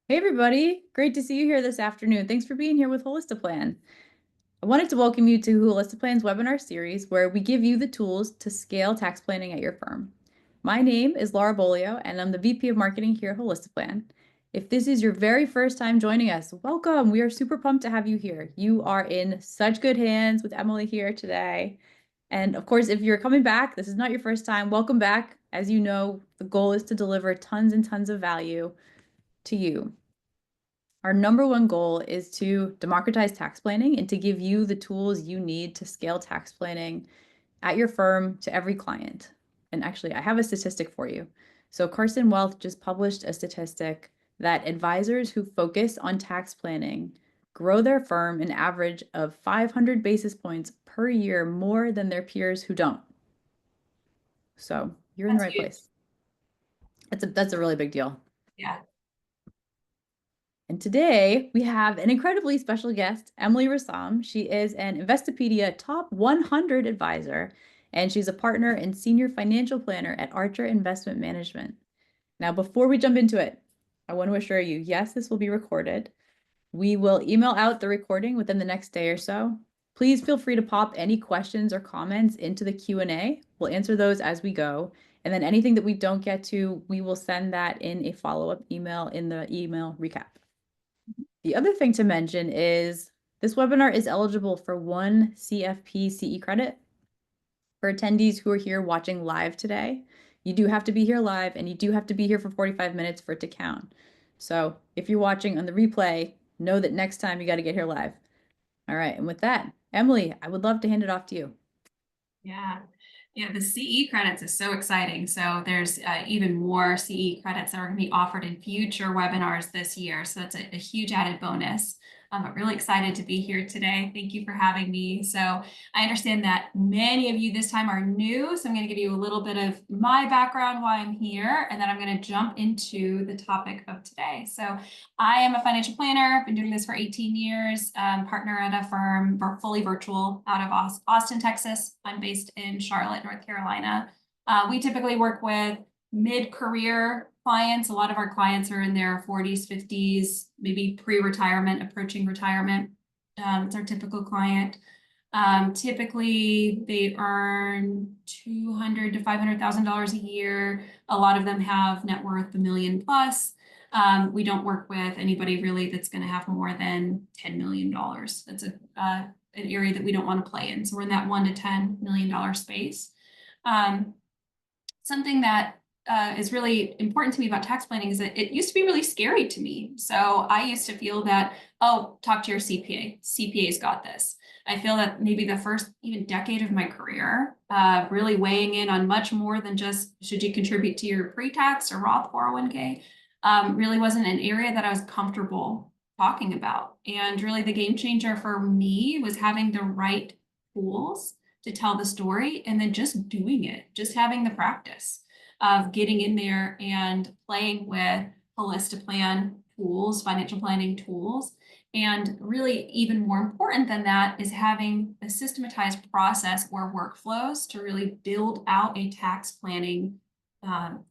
Hey everybody, great to see you here this afternoon. Thanks for being here with Holistiplan. I wanted to welcome you to Holistiplan's webinar series where we give you the tools to scale tax planning at your firm. My name is Laura Bolio and I'm the VP of Marketing here at Holistiplan. If this is your very first time joining us, welcome. We are super pumped to have you here. You are in such good hands with Emily here today. And of course, if you're coming back, this is not your first time, welcome back. As you know, the goal is to deliver tons and tons of value to you. Our number one goal is to democratize tax planning and to give you the tools you need to scale tax planning at your firm to every client. And actually, I have a statistic for you. So Carson Wealth just published a statistic that advisors who focus on tax planning grow their firm an average of 500 basis points per year more than their peers who don't. So you're in the That's right huge. place. That's a really big deal. Yeah. And today we have an incredibly special guest, Emily Rassam. She is an Investopedia Top 100 advisor, and she's a partner and senior financial planner at Archer Investment Management. Now, before we jump into it, I want to assure you, yes, this will be recorded. We will email out the recording within the next day or so. Please feel free to pop any questions or comments into the Q&A. We'll answer those as we go. And then anything that we don't get to, we will send that in a follow-up email in the email recap. The other thing to mention is this webinar is eligible for one CFP CE credit for attendees who are here watching live today. You do have to be here live and you do have to be here for 45 minutes for it to count. So if you're watching on the replay, know that next time you got to get here live. All right. And with that, Emily, I would love to hand it off to you. Yeah. Yeah, the CE credits is so exciting. So there's even more CE credits that are going to be offered in future webinars this year. So that's a huge added bonus. I'm really excited to be here today. Thank you for having me. So I understand that many of you this time are new. So I'm going to give you a little bit of my background, why I'm here, and then I'm going to jump into the topic of today. So I am a financial planner, been doing this for 18 years, partner at a firm, fully virtual out of Austin, Texas. I'm based in Charlotte, North Carolina. We typically work with mid-career clients. A lot of our clients are in their 40s, 50s, maybe pre-retirement, approaching retirement. It's our typical client. Typically, they earn $200,000 to $500,000 a year. A lot of them have net worth $1 million plus. We don't work with anybody really that's going to have more than $10 million. That's an area that we don't want to play in. So we're in that $1 to $10 million space. Something that is really important to me about tax planning is that it used to be really scary to me. So I used to feel that, oh, talk to your CPA. CPA's got this. I feel that maybe the first even decade of my career, really weighing in on much more than just should you contribute to your pre-tax or Roth 401k, really wasn't an area that I was comfortable talking about. And really the game changer for me was having the right tools to tell the story and then just doing it, just having the practice of getting in there and playing with Holistiplan tools, financial planning tools. And really, even more important than that is having a systematized process or workflows to really build out a tax planning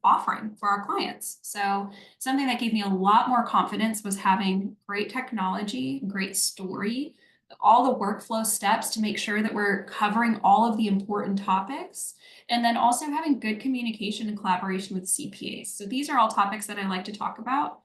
offering for our clients. So something that gave me a lot more confidence was having great technology, great story, all the workflow steps to make sure that we're covering all of the important topics, and then also having good communication and collaboration with CPAs. So these are all topics that I like to talk about.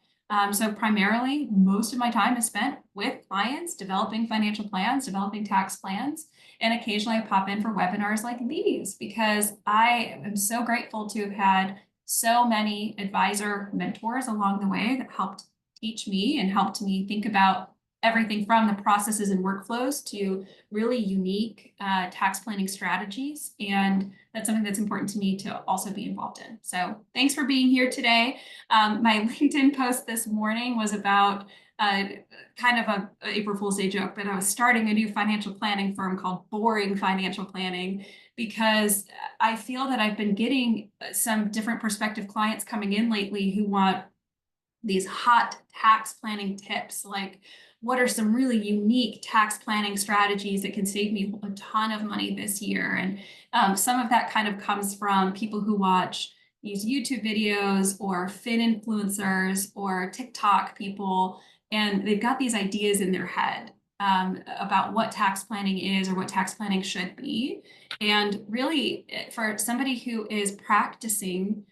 So primarily, most of my time is spent with clients, developing financial plans, developing tax plans, and occasionally I pop in for webinars like these because I am so grateful to have had so many advisor mentors along the way that helped teach me and helped me think about everything from the processes and workflows to really unique tax planning strategies. And that's something that's important to me to also be involved in. So thanks for being here today. My LinkedIn post this morning was about kind of a April Fool's Day joke, but I was starting a new financial planning firm called Boring Financial Planning because I feel that I've been getting some different prospective clients coming in lately who want these hot tax planning tips, like what are some really unique tax planning strategies that can save me a ton of money this year? And some of that kind of comes from people who watch use YouTube videos or Fin influencers or TikTok people, and they've got these ideas in their head about what tax planning is or what tax planning should be. And really, for somebody who is practicing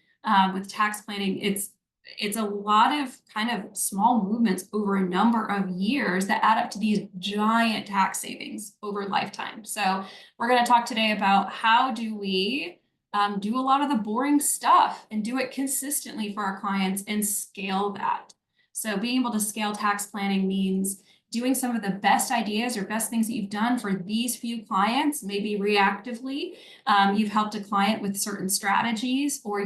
with tax planning, it's a lot of kind of small movements over a number of years that add up to these giant tax savings over lifetime. So we're going to talk today about how do we do a lot of the boring stuff and do it consistently for our clients and scale that. So being able to scale tax planning means doing some of the best ideas or best things that you've done for these few clients, maybe reactively. You've helped a client with certain strategies, or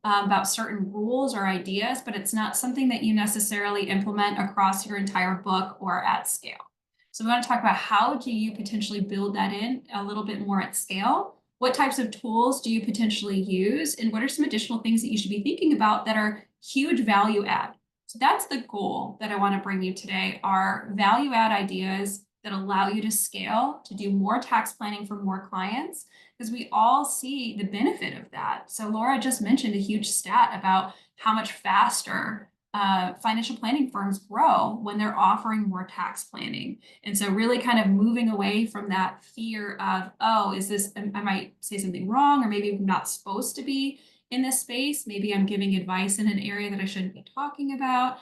about certain rules or ideas, but it's not something that you necessarily implement across your entire book or at scale. So we want to talk about how do you potentially build that in a little bit more at scale? What types of tools do you potentially use? And what are some additional things that you should be thinking about that are huge value add? So that's the goal that I want to bring you today, are value add ideas that allow you to scale, to do more tax planning for more clients, because we all see the benefit of that. So Laura just mentioned a huge stat about how much faster financial planning firms grow when they're offering more tax planning. And so really kind of moving away from that fear of, oh, I might say something wrong, or maybe I'm not supposed to be in this space. Maybe I'm giving advice in an area that I shouldn't be talking about.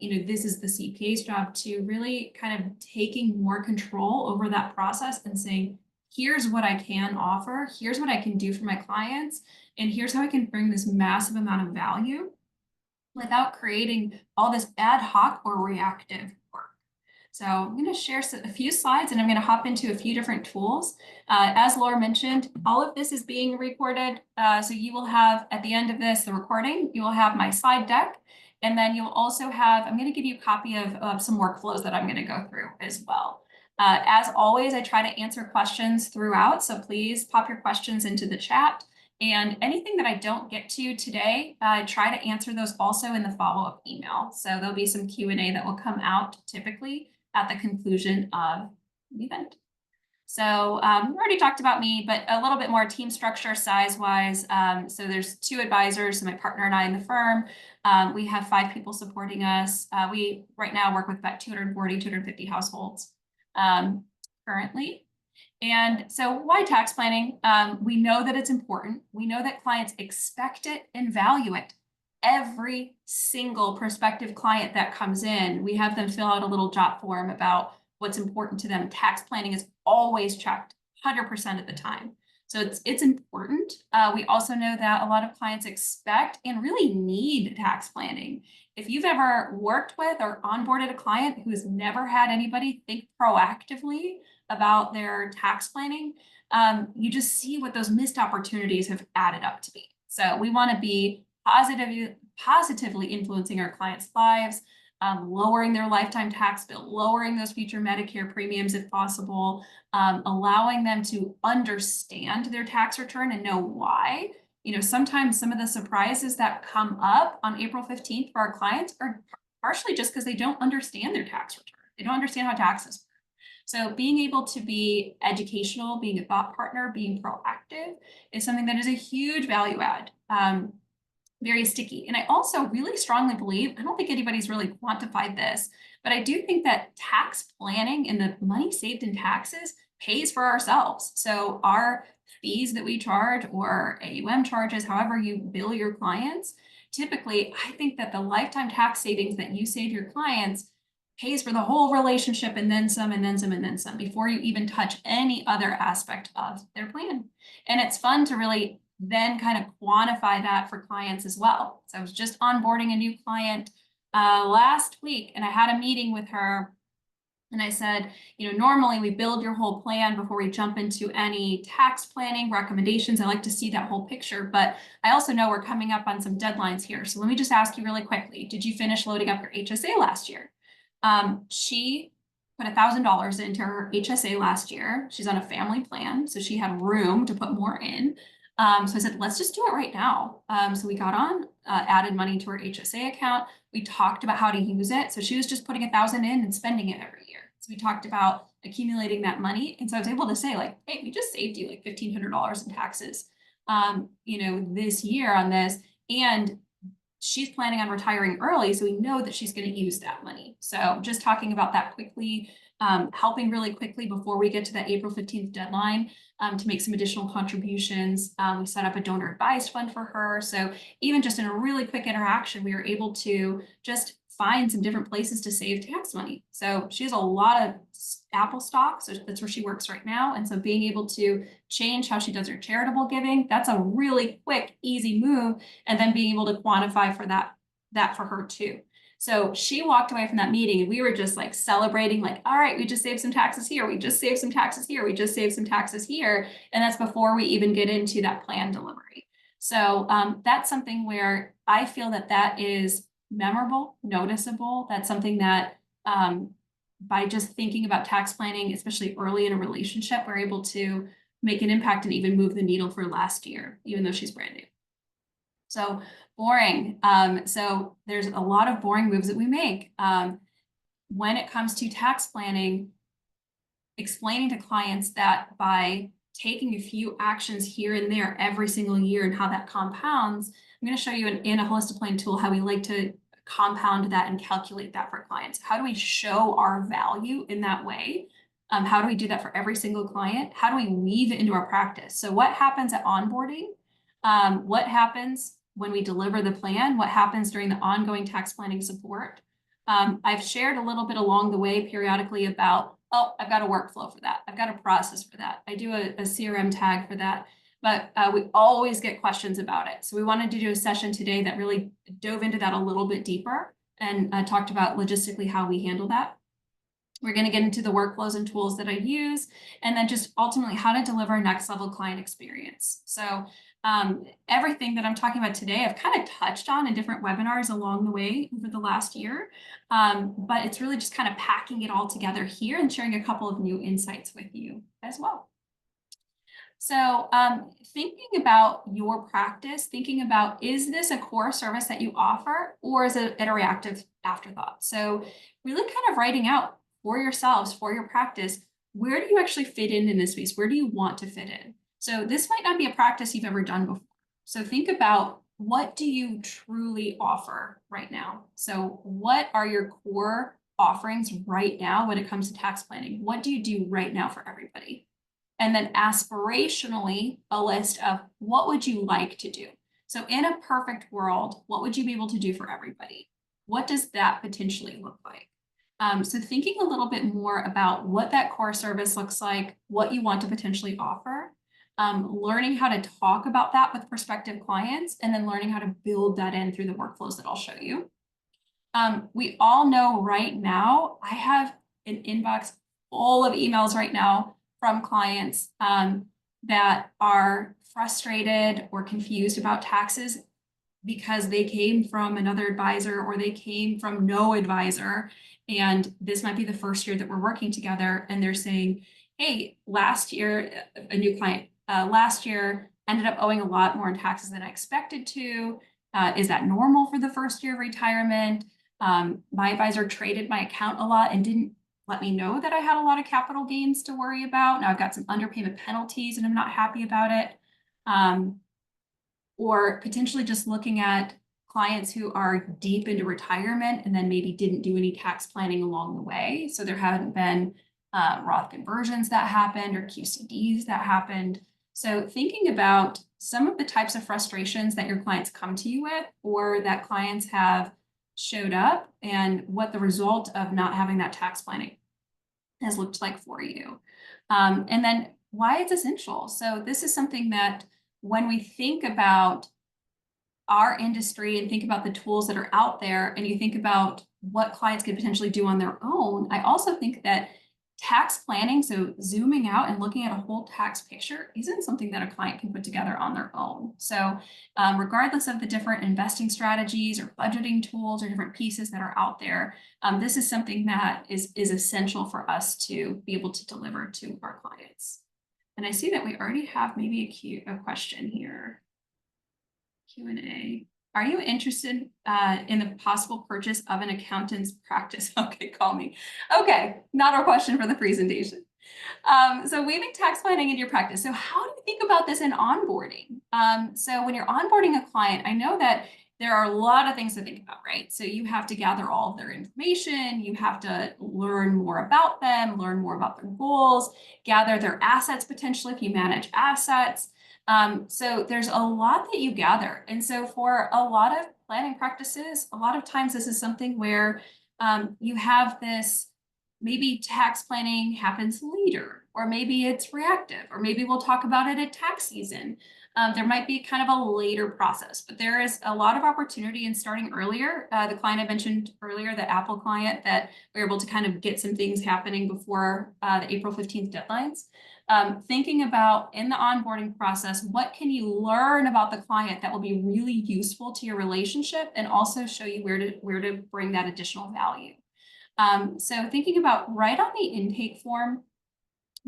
This is the CPA's job to really kind of taking more control over that process and saying, here's what I can offer, here's what I can do for my clients, and here's how I can bring this massive amount of value without creating all this ad hoc or reactive work. So I'm going to share a few slides, and I'm going to hop into a few different tools. As Laura mentioned, all of this is being recorded. So you will have, at the end of this, the recording, you will have my slide deck. And then you'll also have, I'm going to give you a copy of some workflows that I'm going to go through as well. As always, I try to answer questions throughout. So please pop your questions into the chat. And anything that I don't get to today, I try to answer those also in the follow-up email. So there'll be some Q&A that will come out typically at the conclusion of the event. So we already talked about me, but a little bit more team structure size-wise. So there's 2 advisors, so my partner and I in the firm. We have 5 people supporting us. We right now work with about 240, 250 households currently. And so why tax planning? We know that it's important. We know that clients expect it and value it. Every single prospective client that comes in, we have them fill out a little jot form about what's important to them. Tax planning is always checked 100% of the time. So it's important. We also know that a lot of clients expect and really need tax planning. If you've ever worked with or onboarded a client who has never had anybody think proactively about their tax planning, you just see what those missed opportunities have added up to be. So we want to be positively influencing our clients' lives, lowering their lifetime tax bill, lowering those future Medicare premiums if possible, allowing them to understand their tax return and know why. Sometimes some of the surprises that come up on April 15th for our clients are partially just because they don't understand their tax return. They don't understand how taxes work. So being able to be educational, being a thought partner, being proactive is something that is a huge value add. Very sticky. And I also really strongly believe, I don't think anybody's really quantified this, but I do think that tax planning and the money saved in taxes pays for ourselves. So our fees that we charge, or AUM charges, however you bill your clients, typically, I think that the lifetime tax savings that you save your clients pays for the whole relationship, and then some, and then some, and then some, before you even touch any other aspect of their plan. And it's fun to really then kind of quantify that for clients as well. So I was just onboarding a new client last week, and I had a meeting with her, and I said, normally we build your whole plan before we jump into any tax planning recommendations. I like to see that whole picture, but I also know we're coming up on some deadlines here. So let me just ask you really quickly, did you finish loading up your HSA last year? She put $1,000 into her HSA last year. She's on a family plan, so she had room to put more in. So I said, let's just do it right now. So we got on, added money to her HSA account. We talked about how to use it. So she was just putting 1,000 in and spending it every year. So we talked about accumulating that money. And so I was able to say, like, hey, we just saved you like $1,500 in taxes this year on this, and she's planning on retiring early, so we know that she's going to use that money. So just talking about that quickly, helping really quickly before we get to that April 15th deadline, to make some additional contributions. We set up a donor advised fund for her. So even just in a really quick interaction, we were able to just find some different places to save tax money. So she has a lot of Apple stock, so that's where she works right now. And so being able to change how she does her charitable giving, that's a really quick, easy move. And then being able to quantify for that for her too. So she walked away from that meeting and we were just like celebrating, like, all right, we just saved some taxes here. We just saved some taxes here. We just saved some taxes here. And that's before we even get into that plan delivery. So that's something where I feel that is memorable, noticeable. That's something that by just thinking about tax planning, especially early in a relationship, we're able to make an impact and even move the needle for last year, even though she's brand new. So boring. So there's a lot of boring moves that we make. When it comes to tax planning, explaining to clients that by taking a few actions here and there every single year and how that compounds, I'm going to show you in a holistic plan tool how we like to compound that and calculate that for clients. How do we show our value in that way? How do we do that for every single client? How do we weave it into our practice? So what happens at onboarding? What happens when we deliver the plan? What happens during the ongoing tax planning support? I've shared a little bit along the way periodically about, oh, I've got a workflow for that. I've got a process for that. I do a CRM tag for that. But we always get questions about it. So we wanted to do a session today that really dove into that a little bit deeper and talked about logistically how we handle that. We're going to get into the workflows and tools that I use, and then just ultimately how to deliver next level client experience. So everything that I'm talking about today, I've kind of touched on in different webinars along the way over the last year, but it's really just kind of packing it all together here and sharing a couple of new insights with you as well. So thinking about your practice, thinking about, is this a core service that you offer, or is it a reactive afterthought? So really kind of writing out for yourselves, for your practice, where do you actually fit in this space? Where do you want to fit in? So this might not be a practice you've ever done before. So think about, what do you truly offer right now? So what are your core offerings right now when it comes to tax planning? What do you do right now for everybody? And then aspirationally, a list of what would you like to do? So in a perfect world, what would you be able to do for everybody? What does that potentially look like? So thinking a little bit more about what that core service looks like, what you want to potentially offer, learning how to talk about that with prospective clients, and then learning how to build that in through the workflows that I'll show you. We all know right now, I have an inbox full of emails right now from clients that are frustrated or confused about taxes because they came from another advisor or they came from no advisor. And this might be the first year that we're working together. And they're saying, hey, last year, a new client, last year ended up owing a lot more in taxes than I expected to. Is that normal for the first year of retirement? My advisor traded my account a lot and didn't let me know that I had a lot of capital gains to worry about. Now I've got some underpayment penalties and I'm not happy about it. Or potentially just looking at clients who are deep into retirement and then maybe didn't do any tax planning along the way. So there haven't been Roth conversions that happened or QCDs that happened. So thinking about some of the types of frustrations that your clients come to you with, or that clients have showed up, and what the result of not having that tax planning has looked like for you. And then why it's essential. So this is something that when we think about our industry and think about the tools that are out there, and you think about what clients could potentially do on their own, I also think that tax planning, so zooming out and looking at a whole tax picture, isn't something that a client can put together on their own. So regardless of the different investing strategies or budgeting tools or different pieces that are out there, this is something that is essential for us to be able to deliver to our clients. And I see that we already have maybe a question here. Q&A. Are you interested in the possible purchase of an accountant's practice? Okay, call me. Okay, not our question for the presentation. So weaving tax planning into your practice. So how do you think about this in onboarding? So when you're onboarding a client, I know that there are a lot of things to think about, right? So you have to gather all of their information, you have to learn more about them, learn more about their goals, gather their assets potentially if you manage assets. So there's a lot that you gather. And so for a lot of planning practices, a lot of times this is something where you have this maybe tax planning happens later, or maybe it's reactive, or maybe we'll talk about it at tax season. There might be kind of a later process, but there is a lot of opportunity in starting earlier. The client I mentioned earlier, the Apple client, that we were able to kind of get some things happening before the April 15th deadlines. Thinking about in the onboarding process, what can you learn about the client that will be really useful to your relationship and also show you where to bring that additional value. So thinking about right on the intake form,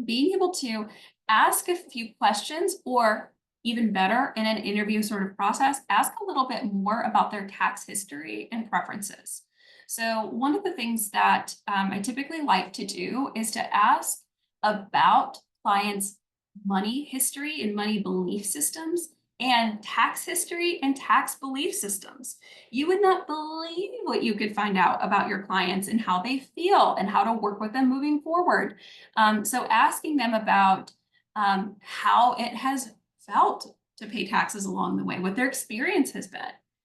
being able to ask a few questions, or even better in an interview sort of process, ask a little bit more about their tax history and preferences. So one of the things that I typically like to do is to ask about clients' money history and money belief systems and tax history and tax belief systems. You would not believe what you could find out about your clients and how they feel and how to work with them moving forward. So asking them about how it has felt to pay taxes along the way, what their experience has been.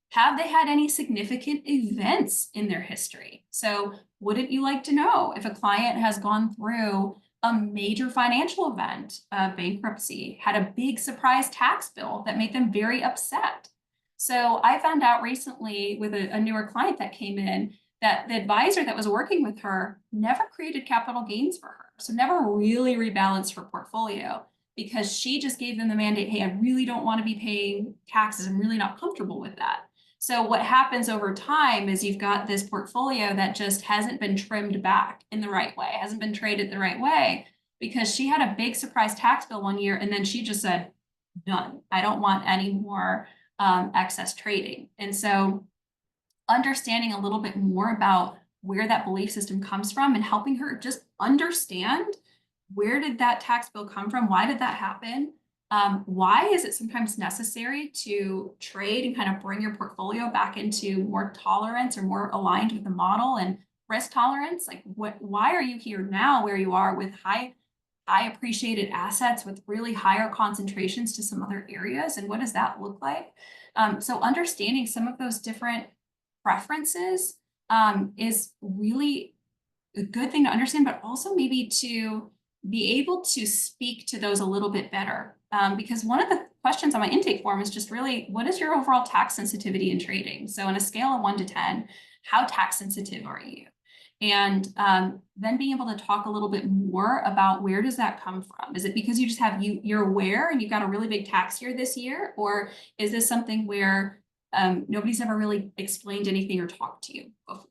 Have they had any significant events in their history? So wouldn't you like to know if a client has gone through a major financial event, bankruptcy, had a big surprise tax bill that made them very upset? So I found out recently with a newer client that came in that the advisor that was working with her never created capital gains for her. So never really rebalanced her portfolio because she just gave them the mandate, hey, I really don't want to be paying taxes. I'm really not comfortable with that. So what happens over time is you've got this portfolio that just hasn't been trimmed back in the right way, hasn't been traded the right way, because she had a big surprise tax bill one year and then she just said, none, I don't want any more excess trading. And so understanding a little bit more about where that belief system comes from and helping her just understand, where did that tax bill come from? Why did that happen? Why is it sometimes necessary to trade and kind of bring your portfolio back into more tolerance or more aligned with the model and risk tolerance? Like why are you here now where you are with high appreciated assets with really higher concentrations to some other areas? And what does that look like? So understanding some of those different preferences is really a good thing to understand, but also maybe to be able to speak to those a little bit better. Because one of the questions on my intake form is just really, what is your overall tax sensitivity in trading? So on a scale of 1 to 10, how tax sensitive are you? And then being able to talk a little bit more about, where does that come from? Is it because you just have you're aware and you've got a really big tax year this year? Or is this something where nobody's ever really explained anything or talked to you before?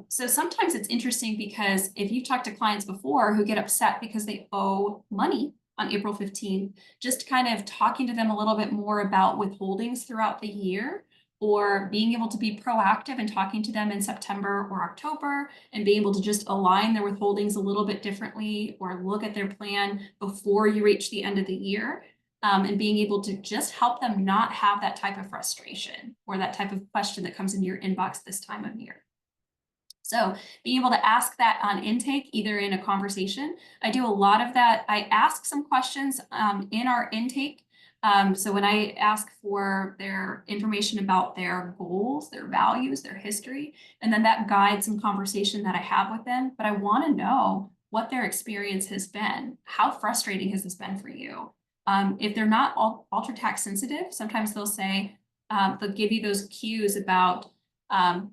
So sometimes it's interesting because if you've talked to clients before who get upset because they owe money on April 15th, just kind of talking to them a little bit more about withholdings throughout the year, or being able to be proactive and talking to them in September or October and being able to just align their withholdings a little bit differently, or look at their plan before you reach the end of the year. And being able to just help them not have that type of frustration or that type of question that comes into your inbox this time of year. So being able to ask that on intake, either in a conversation, I do a lot of that. I ask some questions in our intake. So when I ask for their information about their goals, their values, their history, and then that guides some conversation that I have with them. But I want to know what their experience has been. How frustrating has this been for you? If they're not ultra tax sensitive, sometimes they'll say, they'll give you those cues about,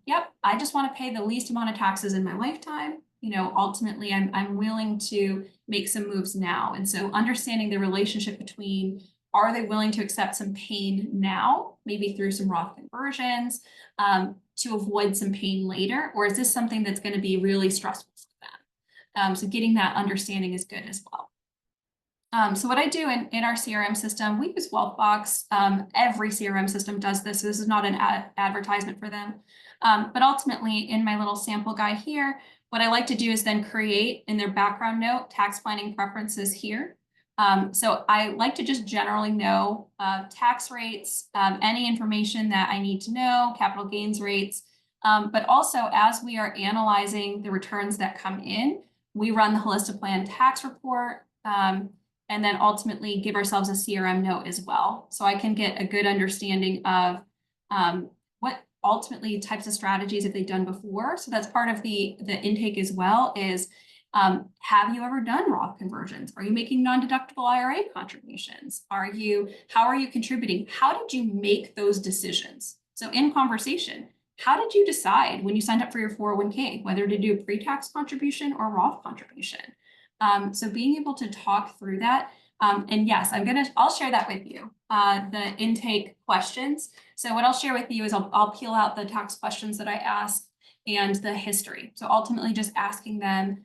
yep, I just want to pay the least amount of taxes in my lifetime. You know, ultimately, I'm willing to make some moves now. And so understanding the relationship between, are they willing to accept some pain now, maybe through some Roth conversions, to avoid some pain later? Or is this something that's going to be really stressful for them? So getting that understanding is good as well. So what I do in our CRM system, we use WealthBox. Every CRM system does this. So this is not an advertisement for them. But ultimately, in my little sample guide here, What I like to do is then create in their background note tax planning preferences here. So I like to just generally know tax rates, any information that I need to know, capital gains rates, but also as we are analyzing the returns that come in, we run the Holistic Plan tax report, and then ultimately give ourselves a CRM note as well. So I can get a good understanding of what ultimately types of strategies have they done before. So that's part of the intake as well is, have you ever done Roth conversions? Are you making non-deductible IRA contributions? How are you contributing? How did you make those decisions? So in conversation, how did you decide when you signed up for your 401k, whether to do a pre-tax contribution or Roth contribution? So being able to talk through that, and yes, I'll share that with you, the intake questions. So what I'll share with you is I'll peel out the tax questions that I asked and the history. So ultimately just asking them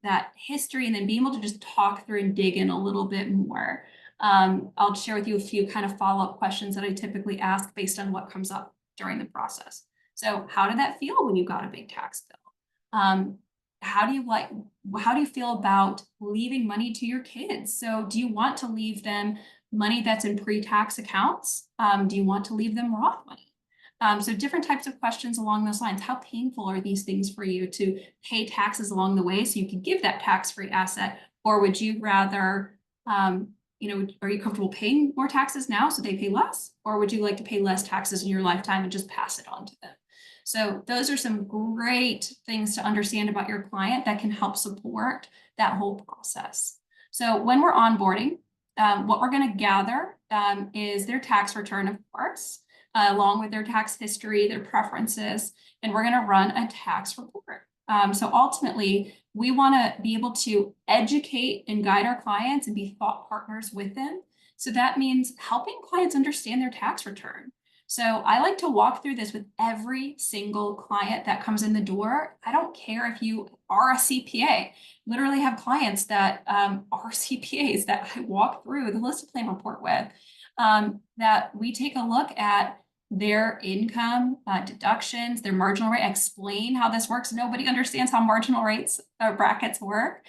that history and then being able to just talk through and dig in a little bit more. I'll share with you a few kind of follow-up questions that I typically ask based on what comes up during the process. So how did that feel when you got a big tax bill? How do you feel about leaving money to your kids? So do you want to leave them money that's in pre-tax accounts? Do you want to leave them Roth money? So different types of questions along those lines. How painful are these things for you to pay taxes along the way so you can give that tax-free asset? Or would you rather, are you comfortable paying more taxes now so they pay less? Or would you like to pay less taxes in your lifetime and just pass it on to them? So those are some great things to understand about your client that can help support that whole process. So when we're onboarding, what we're going to gather is their tax return, of course, along with their tax history, their preferences, and we're going to run a tax report. So ultimately, we want to be able to educate and guide our clients and be thought partners with them. So that means helping clients understand their tax return. So I like to walk through this with every single client that comes in the door. I don't care if you are a CPA. Literally have clients that are CPAs that I walk through the Holistic Plan report with, that we take a look at their income, deductions, their marginal rate, explain how this works. Nobody understands how marginal rates or brackets work.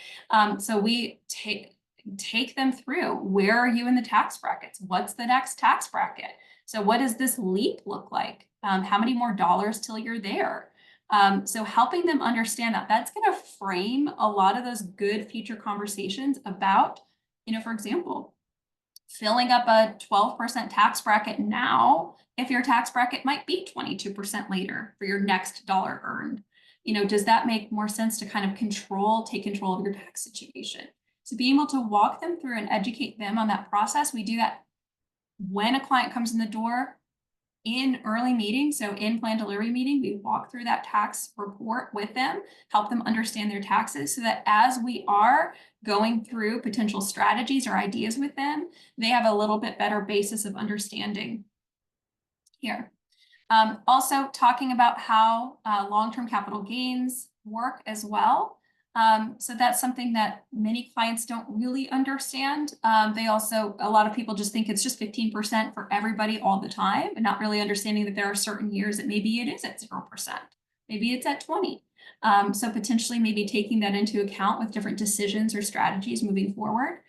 So we take them through, where are you in the tax brackets? What's the next tax bracket? So what does this leap look like? How many more dollars till you're there? So helping them understand that's going to frame a lot of those good future conversations about, for example, filling up a 12% tax bracket now, if your tax bracket might be 22% later for your next dollar earned. Does that make more sense to kind of take control of your tax situation? So being able to walk them through and educate them on that process, we do that when a client comes in the door in early meeting. So in plan delivery meeting, we walk through that tax report with them, help them understand their taxes so that as we are going through potential strategies or ideas with them, they have a little bit better basis of understanding here. Also talking about how long-term capital gains work as well. So that's something that many clients don't really understand. A lot of people just think it's just 15% for everybody all the time and not really understanding that there are certain years that maybe it is at 0%. Maybe it's at 20. So potentially maybe taking that into account with different decisions or strategies moving forward.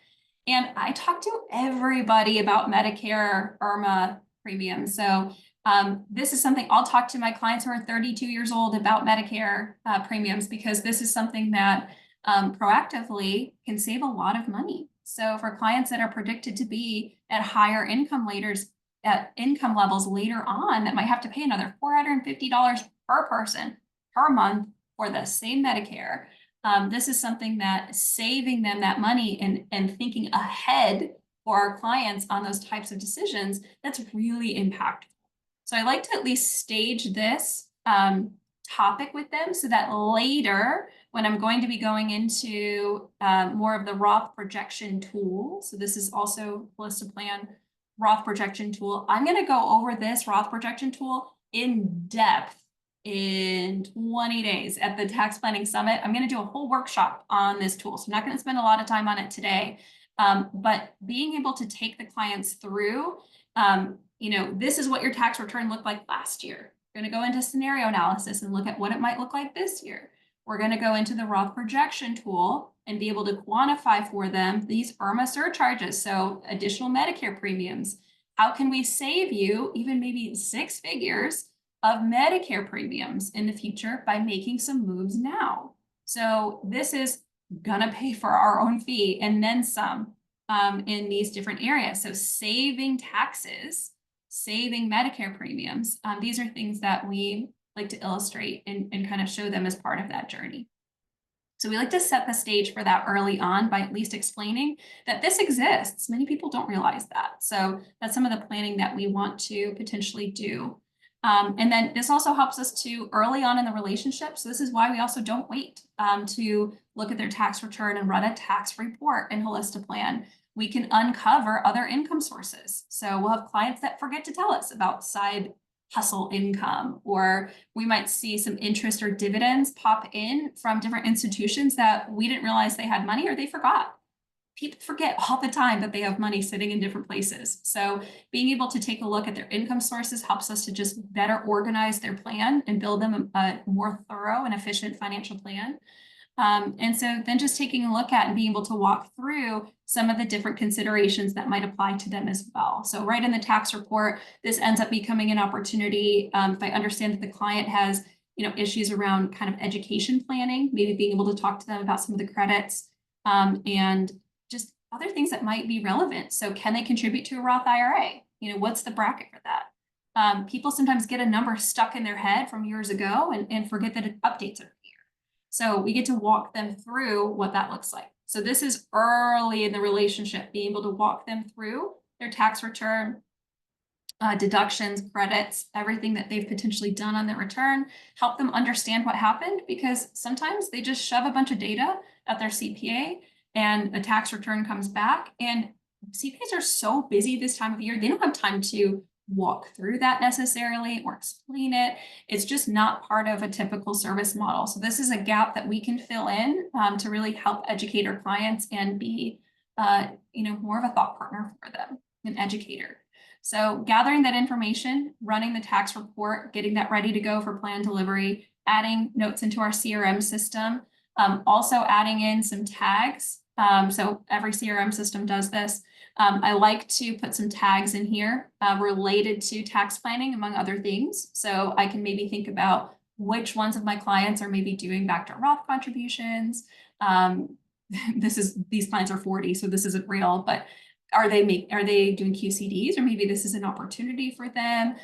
And I talk to everybody about Medicare, IRMA premiums. So this is something I'll talk to my clients who are 32 years old about Medicare premiums, because this is something that proactively can save a lot of money. So for clients that are predicted to be at higher income levels later on, that might have to pay another $450 per person per month for the same Medicare. This is something that saving them that money and thinking ahead for our clients on those types of decisions, that's really impactful. So I like to at least stage this topic with them so that later, when I'm going to be going into more of the Roth projection tool, so this is also Holistic Plan Roth projection tool, I'm going to go over this Roth projection tool in depth in 20 days at the Tax Planning Summit. I'm going to do a whole workshop on this tool. So I'm not going to spend a lot of time on it today, but being able to take the clients through, this is what your tax return looked like last year. We're going to go into scenario analysis and look at what it might look like this year. We're going to go into the Roth projection tool and be able to quantify for them these IRMA surcharges, so additional Medicare premiums. How can we save you even maybe 6 figures of Medicare premiums in the future by making some moves now? So this is gonna pay for our own fee and then some in these different areas. So saving taxes, saving Medicare premiums, these are things that we like to illustrate and kind of show them as part of that journey. So we like to set the stage for that early on by at least explaining that this exists. Many people don't realize that. So that's some of the planning that we want to potentially do. And then this also helps us to early on in the relationship. So this is why we also don't wait to look at their tax return and run a tax report in Holistiplan. We can uncover other income sources. So we'll have clients that forget to tell us about side hustle income, or we might see some interest or dividends pop in from different institutions that we didn't realize they had money or they forgot. People forget all the time that they have money sitting in different places. So being able to take a look at their income sources helps us to just better organize their plan and build them a more thorough and efficient financial plan. And so then just taking a look at and being able to walk through some of the different considerations that might apply to them as well. So right in the tax report, this ends up becoming an opportunity. If I understand that the client has, issues around kind of education planning, maybe being able to talk to them about some of the credits and just other things that might be relevant. So can they contribute to a Roth IRA? What's the bracket for that? People sometimes get a number stuck in their head from years ago and forget that it updates every year. So we get to walk them through what that looks like. So this is early in the relationship, being able to walk them through their tax return, deductions, credits, everything that they've potentially done on their return, help them understand what happened, because sometimes they just shove a bunch of data at their CPA and a tax return comes back, and CPAs are so busy this time of year, they don't have time to walk through that necessarily or explain it. It's just not part of a typical service model. So this is a gap that we can fill in to really help educate our clients and be, more of a thought partner for them, an educator. So gathering that information, running the tax report, getting that ready to go for plan delivery, adding notes into our CRM system, also adding in some tags. So every CRM system does this. I like to put some tags in here related to tax planning, among other things. So I can maybe think about which ones of my clients are maybe doing back to Roth contributions. These clients are 40, so this isn't real, but are they doing QCDs, or maybe this is an opportunity for them?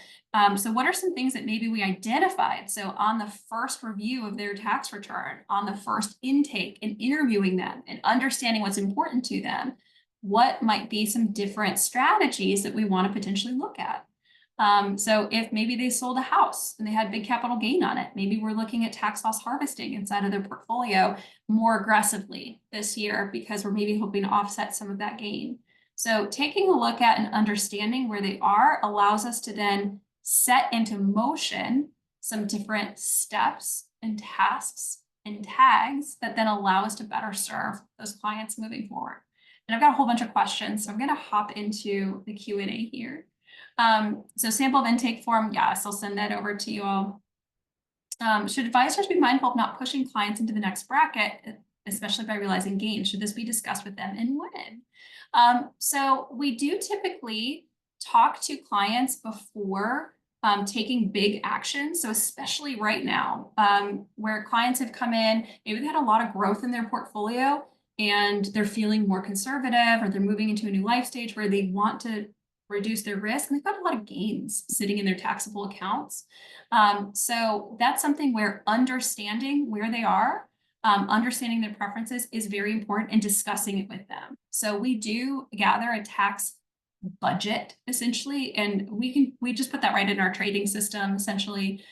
So what are some things that maybe we identified? So on the first review of their tax return, on the first intake and interviewing them and understanding what's important to them, what might be some different strategies that we want to potentially look at? So if maybe they sold a house and they had big capital gain on it, maybe we're looking at tax loss harvesting inside of their portfolio more aggressively this year because we're maybe hoping to offset some of that gain. So taking a look at and understanding where they are allows us to then set into motion some different steps and tasks and tags that then allow us to better serve those clients moving forward. And I've got a whole bunch of questions, so I'm going to hop into the Q&A here. So sample of intake form, yes, I'll send that over to you all. Should advisors be mindful of not pushing clients into the next bracket, especially by realizing gains? Should this be discussed with them, and when? So we do typically talk to clients before taking big action. So especially right now, where clients have come in, maybe they had a lot of growth in their portfolio and they're feeling more conservative, or they're moving into a new life stage where they want to reduce their risk, and they've got a lot of gains sitting in their taxable accounts. So that's something where understanding where they are, understanding their preferences is very important, and discussing it with them. So we do gather a tax budget essentially, and we just put that right in our trading system. Essentially,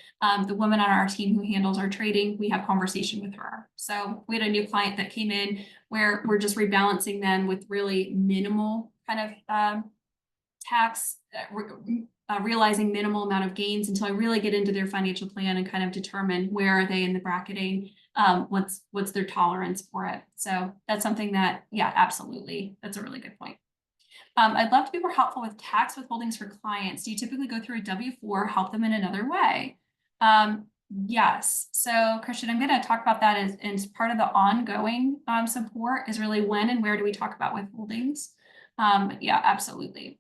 the woman on our team who handles our trading, we have conversation with her. So we had a new client that came in where we're just rebalancing them with really minimal kind of tax, realizing minimal amount of gains until I really get into their financial plan and kind of determine where are they in the bracketing, what's their tolerance for it. So that's something that, yeah, absolutely, that's a really good point. I'd love to be more helpful with tax withholdings for clients. Do you typically go through a W-4, help them in another way? Yes. So Christian, I'm going to talk about that as part of the ongoing support is really when and where do we talk about withholdings? Yeah, absolutely.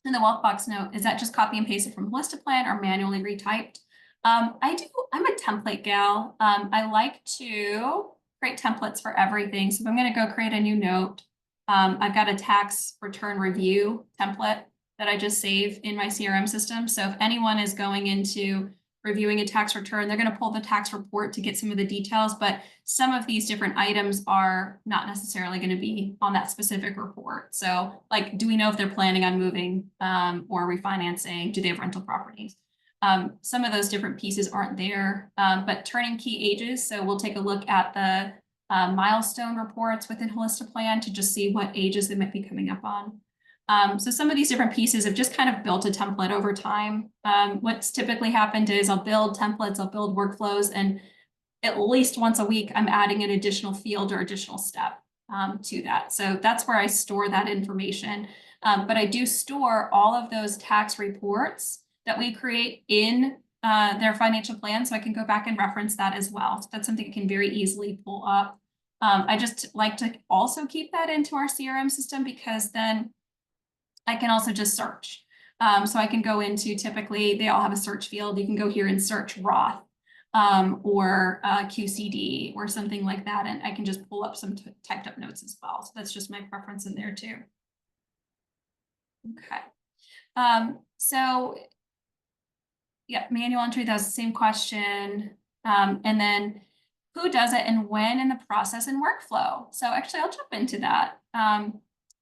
And the wealth box note, is that just copy and paste it from Plan or manually retyped? I'm a template gal. I like to create templates for everything. So if I'm going to go create a new note, I've got a tax return review template that I just save in my CRM system. So if anyone is going into reviewing a tax return, they're going to pull the tax report to get some of the details, but some of these different items are not necessarily going to be on that specific report. So like, do we know if they're planning on moving or refinancing? Do they have rental properties? Some of those different pieces aren't there, but turning key ages. So we'll take a look at the milestone reports within Plan to just see what ages they might be coming up on. So some of these different pieces have just kind of built a template over time. What's typically happened is I'll build templates, I'll build workflows, and at least once a week, I'm adding an additional field or additional step to that. So that's where I store that information. But I do store all of those tax reports that we create in their financial plan. So I can go back and reference that as well. So that's something I can very easily pull up. I just like to also keep that into our CRM system because then I can also just search. So I can go into, typically they all have a search field. You can go here and search Roth or QCD or something like that. And I can just pull up some typed up notes as well. So that's just my preference in there too. Okay. So yeah, manual entry, that was the same question. And then who does it and when in the process and workflow? So actually I'll jump into that.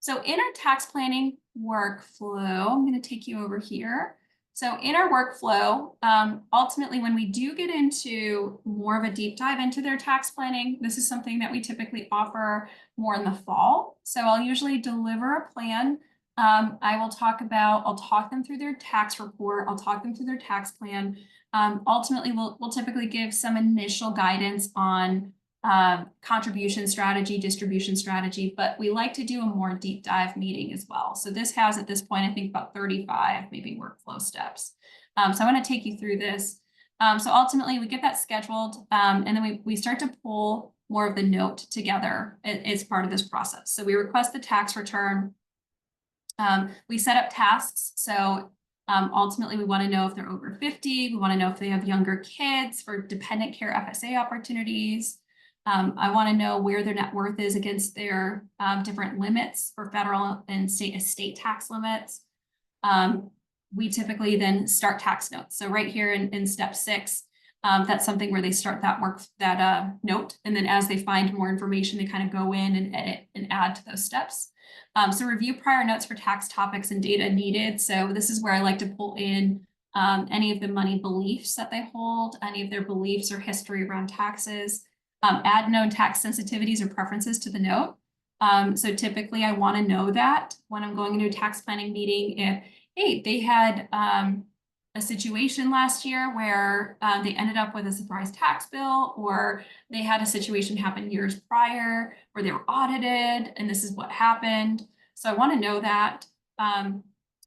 So in our tax planning workflow, I'm going to take you over here. So in our workflow, ultimately, when we do get into more of a deep dive into their tax planning, this is something that we typically offer more in the fall. So I'll usually deliver a plan. I'll talk them through their tax report. I'll talk them through their tax plan. Ultimately, we'll typically give some initial guidance on contribution strategy, distribution strategy, but we like to do a more deep dive meeting as well. So this has at this point, I think about 35 maybe workflow steps. So I want to take you through this. So ultimately we get that scheduled and then we start to pull more of the note together as part of this process. So we request the tax return. We set up tasks. So ultimately, we want to know if they're over 50. We want to know if they have younger kids for dependent care FSA opportunities. I want to know where their net worth is against their different limits for federal and state estate tax limits. We typically then start tax notes. So right here in step 6, that's something where they start that note. And then as they find more information, they kind of go in and edit and add to those steps. So review prior notes for tax topics and data needed. So this is where I like to pull in any of the money beliefs that they hold, any of their beliefs or history around taxes, add known tax sensitivities or preferences to the note. So typically I want to know that when I'm going into a tax planning meeting, if, hey, they had a situation last year where they ended up with a surprise tax bill, or they had a situation happen years prior where they were audited and this is what happened. So I want to know that.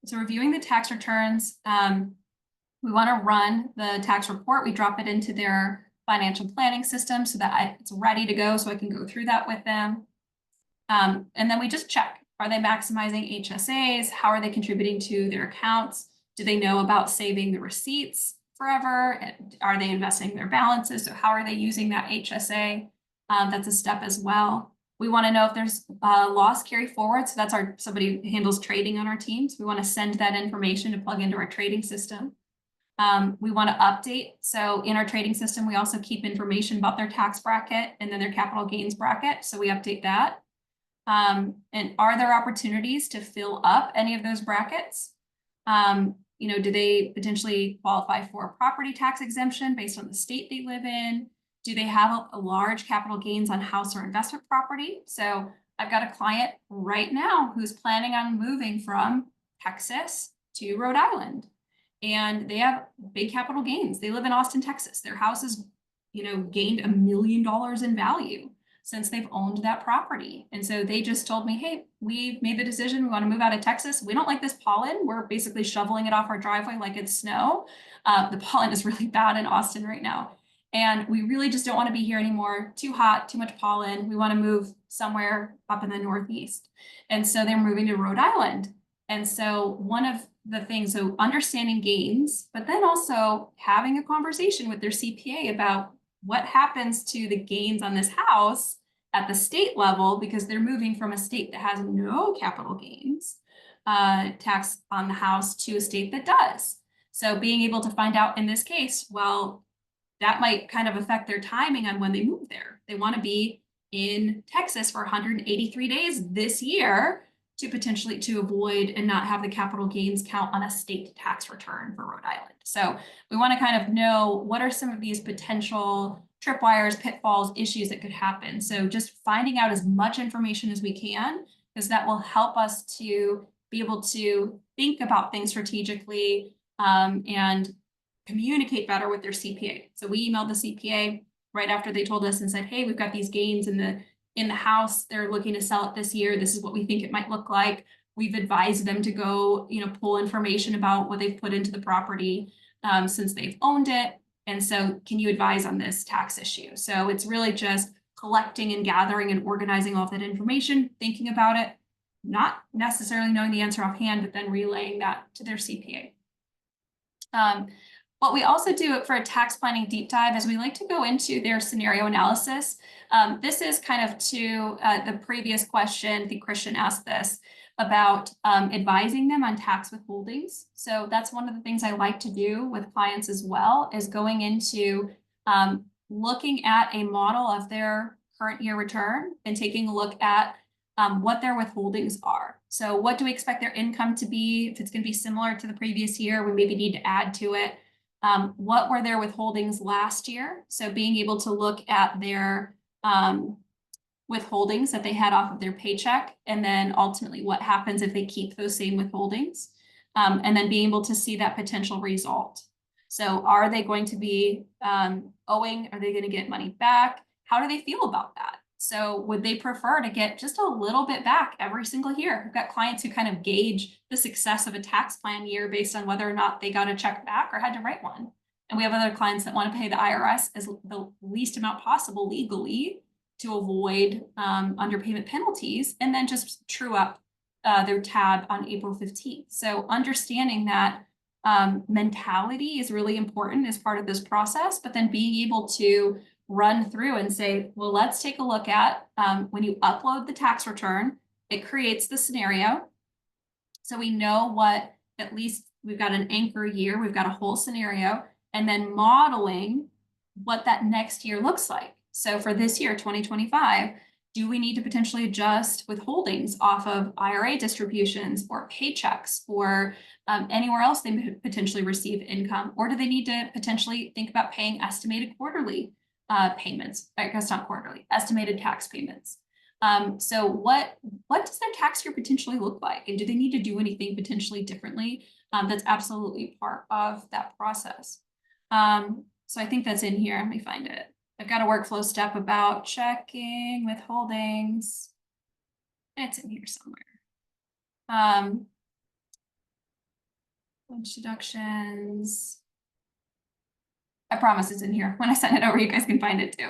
So reviewing the tax returns, we want to run the tax report. We drop it into their financial planning system so that it's ready to go so I can go through that with them. And then we just check, are they maximizing HSAs? How are they contributing to their accounts? Do they know about saving the receipts forever? Are they investing their balances? So how are they using that HSA? That's a step as well. We want to know if there's loss carry forward. So that's somebody who handles trading on our team. So we want to send that information to plug into our trading system. We want to update. So in our trading system, we also keep information about their tax bracket and then their capital gains bracket. So we update that. And are there opportunities to fill up any of those brackets? Do they potentially qualify for a property tax exemption based on the state they live in? Do they have a large capital gains on house or investment property? So I've got a client right now who's planning on moving from Texas to Rhode Island, and they have big capital gains. They live in Austin, Texas. Their house has, gained $1 million in value. since they've owned that property. And so they just told me, hey, we've made the decision. We want to move out of Texas. We don't like this pollen. We're basically shoveling it off our driveway like it's snow. The pollen is really bad in Austin right now. And we really just don't want to be here anymore. Too hot, too much pollen. We want to move somewhere up in the Northeast. And so they're moving to Rhode Island. And so one of the things, so understanding gains, but then also having a conversation with their CPA about what happens to the gains on this house at the state level, because they're moving from a state that has no capital gains tax on the house to a state that does. So being able to find out in this case, well, that might kind of affect their timing on when they move there. They want to be in Texas for 183 days this year to potentially to avoid and not have the capital gains count on a state tax return for Rhode Island. So we want to kind of know what are some of these potential tripwires, pitfalls, issues that could happen. So just finding out as much information as we can, because that will help us to be able to think about things strategically and communicate better with their CPA. So we emailed the CPA right after they told us and said, hey, we've got these gains in the house. They're looking to sell it this year. This is what we think it might look like. We've advised them to go, pull information about what they've put into the property since they've owned it. And so can you advise on this tax issue? So it's really just collecting and gathering and organizing all of that information, thinking about it, not necessarily knowing the answer offhand, but then relaying that to their CPA. What we also do for a tax planning deep dive is we like to go into their scenario analysis. This is kind of to the previous question, I think Christian asked this, about advising them on tax withholdings. So that's one of the things I like to do with clients as well, is going into looking at a model of their current year return and taking a look at what their withholdings are. So what do we expect their income to be? If it's going to be similar to the previous year, we maybe need to add to it. What were their withholdings last year? So being able to look at their withholdings that they had off of their paycheck, and then ultimately what happens if they keep those same withholdings, and then being able to see that potential result. So are they going to be owing? Are they going to get money back? How do they feel about that? So would they prefer to get just a little bit back every single year? We've got clients who kind of gauge the success of a tax plan year based on whether or not they got a check back or had to write one. And we have other clients that want to pay the IRS as the least amount possible legally to avoid underpayment penalties, and then just true up their tab on April 15th. So understanding that mentality is really important as part of this process, but then being able to run through and say, well, let's take a look at when you upload the tax return, it creates the scenario. So we know what, at least we've got an anchor year, we've got a whole scenario, and then modeling what that next year looks like. So for this year, 2025, do we need to potentially adjust withholdings off of IRA distributions or paychecks or anywhere else they potentially receive income? Or do they need to potentially think about paying estimated quarterly payments? I guess not quarterly, estimated tax payments. So what does their tax year potentially look like? And do they need to do anything potentially differently? That's absolutely part of that process. So I think that's in here. Let me find it. I've got a workflow step about checking withholdings. It's in here somewhere. Wage deductions. I promise it's in here. When I send it over, you guys can find it too.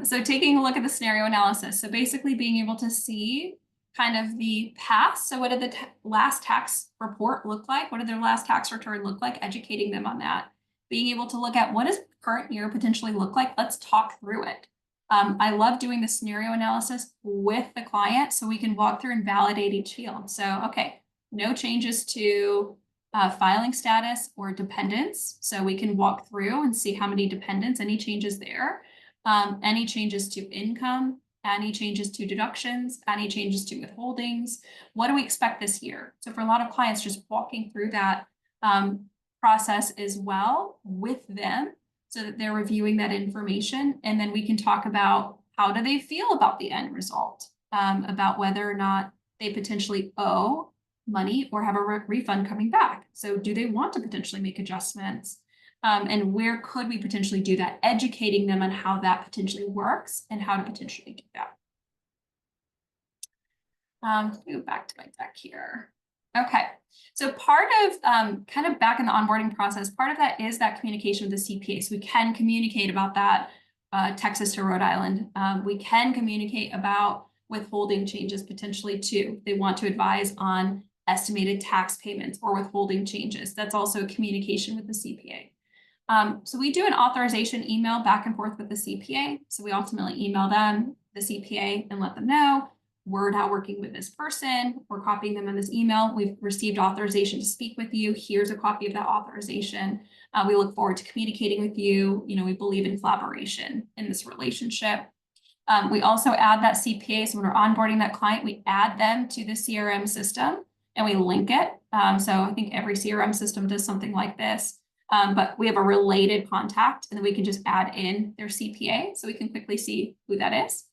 So taking a look at the scenario analysis. So basically being able to see kind of the past. So what did the last tax report look like? What did their last tax return look like? Educating them on that. Being able to look at what does current year potentially look like? Let's talk through it. I love doing the scenario analysis with the client so we can walk through and validate each field. So, okay, no changes to filing status or dependents. So we can walk through and see how many dependents, any changes there, any changes to income, any changes to deductions, any changes to withholdings. What do we expect this year? So for a lot of clients, just walking through that process as well with them so that they're reviewing that information. And then we can talk about how do they feel about the end result, about whether or not they potentially owe money or have a refund coming back. So do they want to potentially make adjustments? And where could we potentially do that, educating them on how that potentially works and how to potentially do that. Let me go back to my deck here. Okay, so part of kind of back in the onboarding process, part of that is that communication with the CPA. So we can communicate about that Texas to Rhode Island. We can communicate about withholding changes potentially too. They want to advise on estimated tax payments or withholding changes. That's also communication with the CPA. So we do an authorization email back and forth with the CPA. So we ultimately email them, the CPA, and let them know we're now working with this person. We're copying them on this email. We've received authorization to speak with you. Here's a copy of that authorization. We look forward to communicating with you. You know, we believe in collaboration in this relationship. We also add that CPA. So when we're onboarding that client, we add them to the CRM system and we link it. So I think every CRM system does something like this. But we have a related contact, and then we can just add in their CPA so we can quickly see who that is,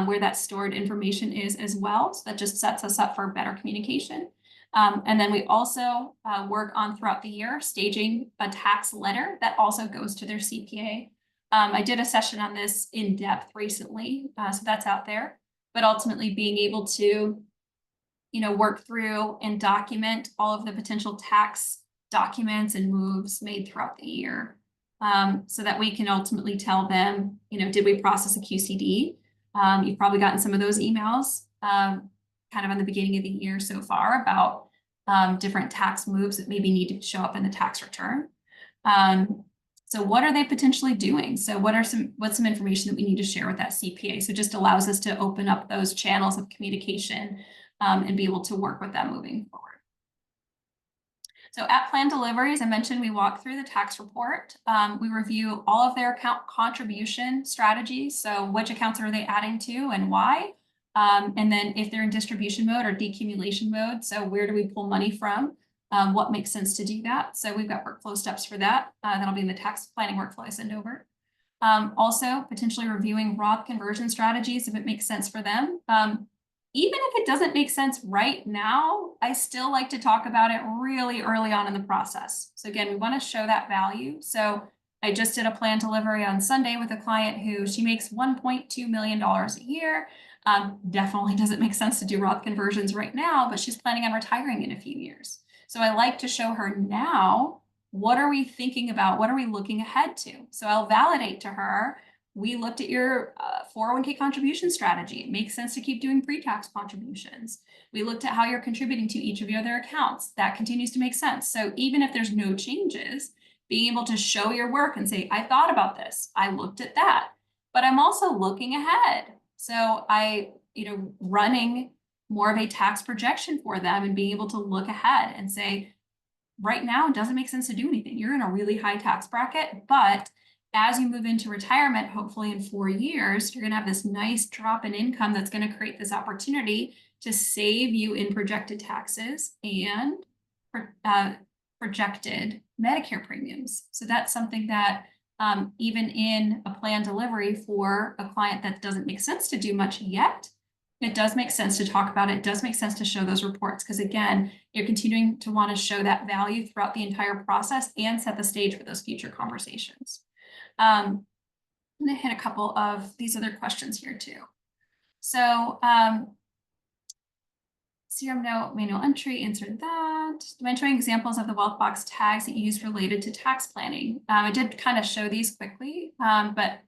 where that stored information is as well. So that just sets us up for better communication. And then we also work on throughout the year staging a tax letter that also goes to their CPA. I did a session on this in depth recently, so that's out there. But ultimately being able to, you know, work through and document all of the potential tax documents and moves made throughout the year, so that we can ultimately tell them, you know, did we process a QCD? You've probably gotten some of those emails kind of on the beginning of the year so far about different tax moves that maybe need to show up in the tax return. So what are they potentially doing? So what's some information that we need to share with that CPA? So it just allows us to open up those channels of communication and be able to work with them moving forward. So at plan delivery, as I mentioned, we walk through the tax report. We review all of their account contribution strategies. So which accounts are they adding to and why? And then if they're in distribution mode or decumulation mode, so where do we pull money from? What makes sense to do that? So we've got workflow steps for that. That'll be in the tax planning workflow I send over. Also, potentially reviewing Roth conversion strategies if it makes sense for them. Even if it doesn't make sense right now, I still like to talk about it really early on in the process. So again, we want to show that value. So I just did a plan delivery on Sunday with a client who she makes $1.2 million a year. Definitely doesn't make sense to do Roth conversions right now, but she's planning on retiring in a few years. So I like to show her now, what are we thinking about? What are we looking ahead to? So I'll validate to her, we looked at your 401k contribution strategy. It makes sense to keep doing pre-tax contributions. We looked at how you're contributing to each of your other accounts. That continues to make sense. So even if there's no changes, being able to show your work and say, I thought about this, I looked at that, but I'm also looking ahead. So running more of a tax projection for them and being able to look ahead and say, right now, it doesn't make sense to do anything. You're in a really high tax bracket, but as you move into retirement, hopefully in 4 years, you're going to have this nice drop in income that's going to create this opportunity to save you in projected taxes and projected Medicare premiums. So that's something that even in a plan delivery for a client that doesn't make sense to do much yet, it does make sense to talk about it. It does make sense to show those reports because, again, you're continuing to want to show that value throughout the entire process and set the stage for those future conversations. I'm going to hit a couple of these other questions here too. So CRM note, manual entry, answered that. Mentoring examples of the wealth box tags that you use related to tax planning. I did kind of show these quickly, but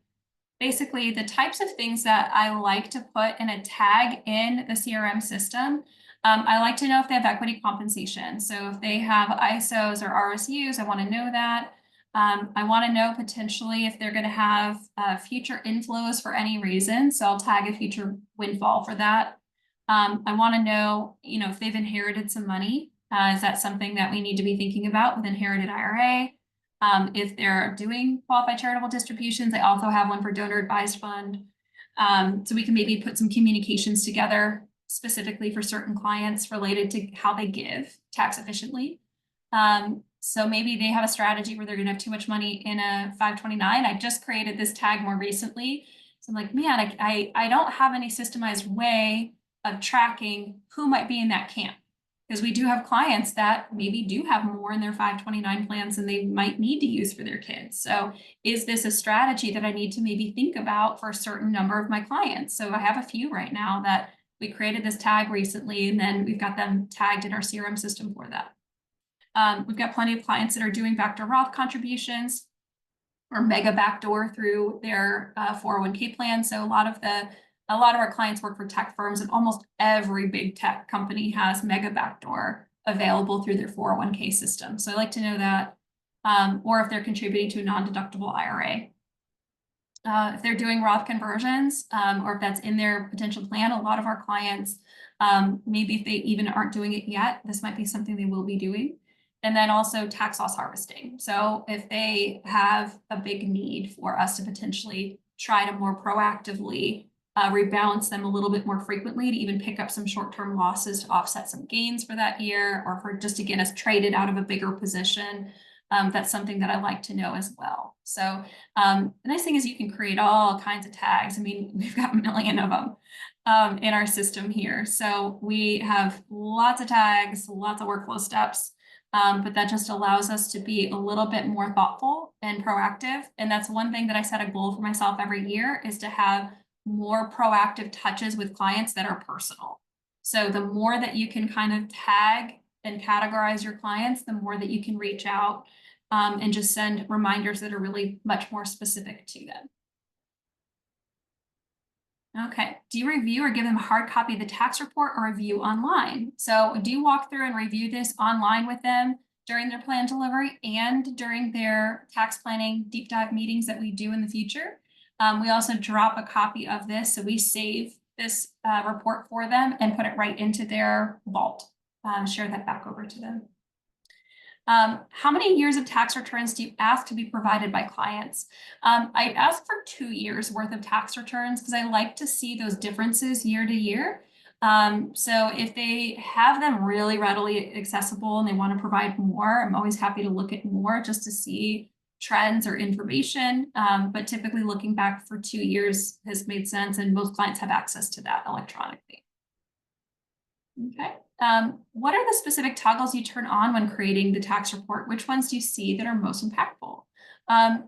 basically the types of things that I like to put in a tag in the CRM system. I like to know if they have equity compensation. So if they have ISOs or RSUs, I want to know that. I want to know potentially if they're going to have future inflows for any reason. So I'll tag a future windfall for that. I want to know, if they've inherited some money. Is that something that we need to be thinking about with inherited IRA? If they're doing qualified charitable distributions, I also have one for donor advised fund. So we can maybe put some communications together specifically for certain clients related to how they give tax efficiently. So maybe they have a strategy where they're going to have too much money in a 529. I just created this tag more recently. So I'm like, man, I don't have any systemized way of tracking who might be in that camp. Because we do have clients that maybe do have more in their 529 plans than they might need to use for their kids. So is this a strategy that I need to maybe think about for a certain number of my clients? So I have a few right now that we created this tag recently, and then we've got them tagged in our CRM system for that. We've got plenty of clients that are doing backdoor Roth contributions or mega backdoor through their 401k plan. So a lot of our clients work for tech firms, and almost every big tech company has mega backdoor available through their 401k system. So I like to know that, or if they're contributing to a non-deductible IRA. If they're doing Roth conversions, or if that's in their potential plan, a lot of our clients, maybe if they even aren't doing it yet, this might be something they will be doing. And then also tax loss harvesting. So if they have a big need for us to potentially try to more proactively rebalance them a little bit more frequently, to even pick up some short-term losses to offset some gains for that year, or for just to get us traded out of a bigger position, that's something that I like to know as well. So the nice thing is you can create all kinds of tags. I mean, we've got a million of them in our system here. So we have lots of tags, lots of workflow steps, but that just allows us to be a little bit more thoughtful and proactive. And that's one thing that I set a goal for myself every year, is to have more proactive touches with clients that are personal. So the more that you can kind of tag and categorize your clients, the more that you can reach out and just send reminders that are really much more specific to them. Okay. Do you review or give them a hard copy of the tax report, or review online? So do you walk through and review this online with them during their plan delivery and during their tax planning deep dive meetings that we do in the future? We also drop a copy of this. So we save this report for them and put it right into their vault. Share that back over to them. How many years of tax returns do you ask to be provided by clients? I ask for 2 years worth of tax returns, because I like to see those differences year to year. So if they have them really readily accessible and they want to provide more, I'm always happy to look at more just to see trends or information. But typically looking back for 2 years has made sense, and most clients have access to that electronically. Okay. What are the specific toggles you turn on when creating the tax report? Which ones do you see that are most impactful?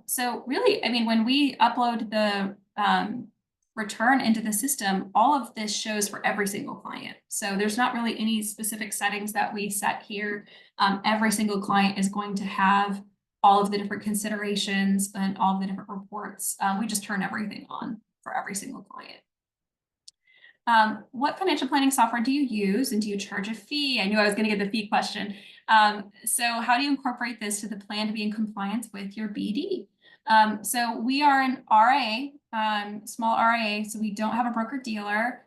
So really, I mean, when we upload the return into the system, all of this shows for every single client. So there's not really any specific settings that we set here. Every single client is going to have all of the different considerations and all of the different reports. We just turn everything on for every single client. What financial planning software do you use, and do you charge a fee? I knew I was going to get the fee question. So how do you incorporate this to the plan to be in compliance with your BD? So we are an RIA, small RIA, so we don't have a broker dealer.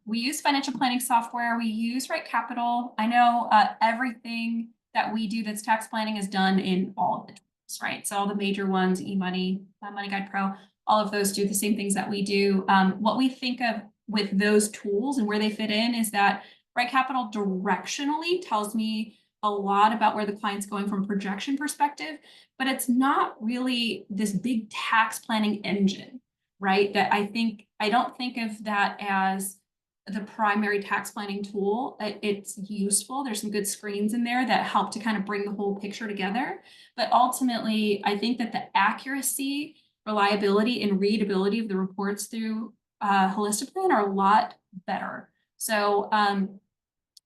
We use financial planning software. We use Right Capital. I know everything that we do that's tax planning is done in all of the tools, right? So all the major ones, eMoney, Money Guide Pro, all of those do the same things that we do. What we think of with those tools and where they fit in is that Right Capital directionally tells me a lot about where the client's going from a projection perspective, but it's not really this big tax planning engine, right? That I don't think of that as the primary tax planning tool. It's useful. There's some good screens in there that help to kind of bring the whole picture together. But ultimately, I think that the accuracy, reliability, and readability of the reports through Holistiplan are a lot better. So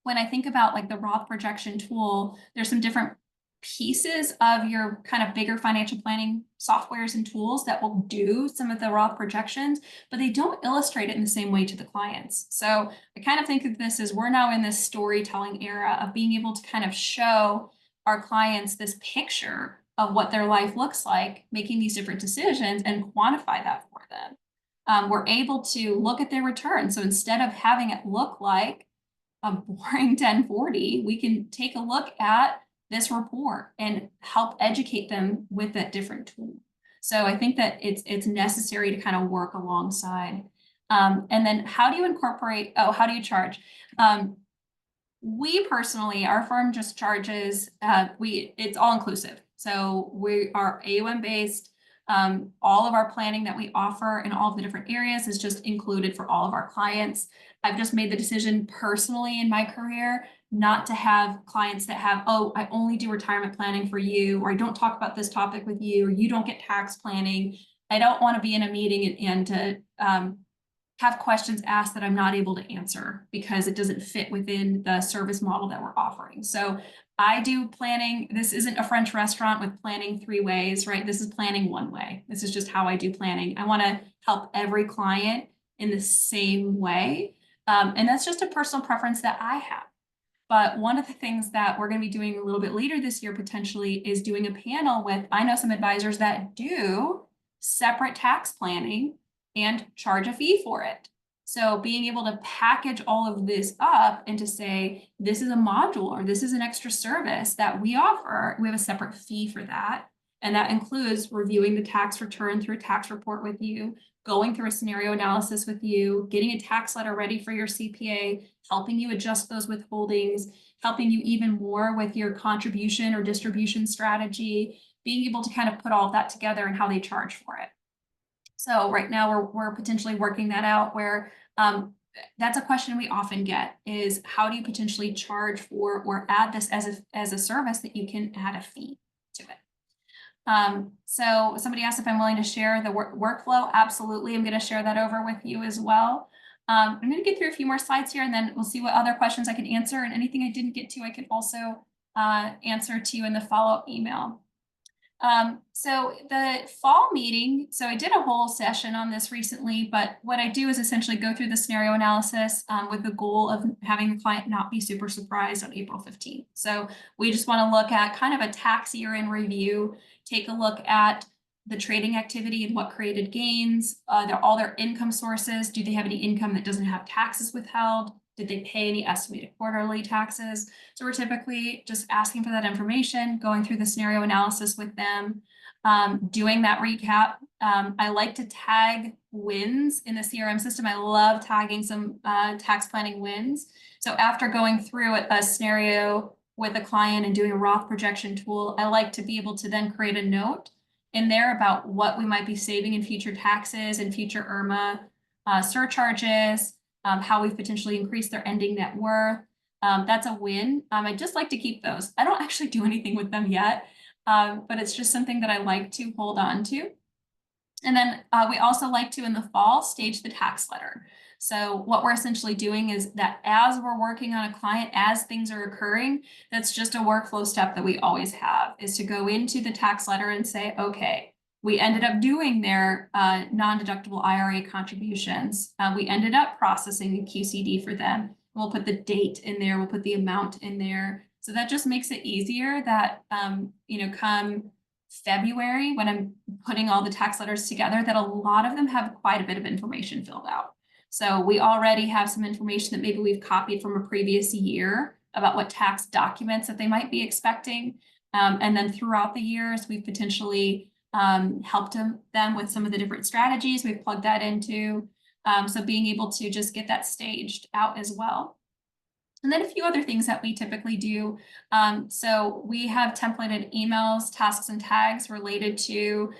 when I think about like the Roth projection tool, there's some different pieces of your kind of bigger financial planning softwares and tools that will do some of the Roth projections, but they don't illustrate it in the same way to the clients. So I kind of think of this as we're now in this storytelling era of being able to kind of show our clients this picture of what their life looks like, making these different decisions, and quantify that for them. We're able to look at their return. So instead of having it look like a boring 1040, we can take a look at this report and help educate them with that different tool. So I think that it's necessary to kind of work alongside. And then how do you incorporate, how do you charge? We personally, our firm just charges, it's all inclusive. So we are AUM based. All of our planning that we offer in all of the different areas is just included for all of our clients. I've just made the decision personally in my career not to have clients that have, oh, I only do retirement planning for you, or I don't talk about this topic with you, or you don't get tax planning. I don't want to be in a meeting and to have questions asked that I'm not able to answer because it doesn't fit within the service model that we're offering. So I do planning. This isn't a French restaurant with planning 3 ways, right? This is planning 1 way. This is just how I do planning. I want to help every client in the same way. And that's just a personal preference that I have. But one of the things that we're going to be doing a little bit later this year potentially is doing a panel with, I know some advisors that do separate tax planning and charge a fee for it. So being able to package all of this up and to say, this is a module or this is an extra service that we offer, we have a separate fee for that. And that includes reviewing the tax return through a tax report with you, going through a scenario analysis with you, getting a tax letter ready for your CPA, helping you adjust those withholdings, helping you even more with your contribution or distribution strategy, being able to kind of put all of that together and how they charge for it. So right now we're potentially working that out where that's a question we often get is how do you potentially charge for or add this as a service that you can add a fee to it. So somebody asked if I'm willing to share the workflow. Absolutely. I'm going to share that over with you as well. I'm going to get through a few more slides here and then we'll see what other questions I can answer, and anything I didn't get to, I can also answer to you in the follow-up email. So the fall meeting, so I did a whole session on this recently, but what I do is essentially go through the scenario analysis with the goal of having the client not be super surprised on April 15th. So we just want to look at kind of a tax year in review, take a look at the trading activity and what created gains, all their income sources. Do they have any income that doesn't have taxes withheld? Did they pay any estimated quarterly taxes? So we're typically just asking for that information, going through the scenario analysis with them, doing that recap. I like to tag wins in the CRM system. I love tagging some tax planning wins. So after going through a scenario with a client and doing a Roth projection tool, I like to be able to then create a note in there about what we might be saving in future taxes and future IRMA surcharges, how we've potentially increased their ending net worth. That's a win. I just like to keep those. I don't actually do anything with them yet, but it's just something that I like to hold on to. And then we also like to, in the fall, stage the tax letter. So what we're essentially doing is that as we're working on a client, as things are occurring, that's just a workflow step that we always have, is to go into the tax letter and say, okay, we ended up doing their non-deductible IRA contributions. We ended up processing a QCD for them. We'll put the date in there. We'll put the amount in there. So that just makes it easier that, come February, when I'm putting all the tax letters together, that a lot of them have quite a bit of information filled out. So we already have some information that maybe we've copied from a previous year about what tax documents that they might be expecting. And then throughout the years, we've potentially helped them with some of the different strategies we've plugged that into. So being able to just get that staged out as well. And then a few other things that we typically do. So we have templated emails, tasks, and tags related to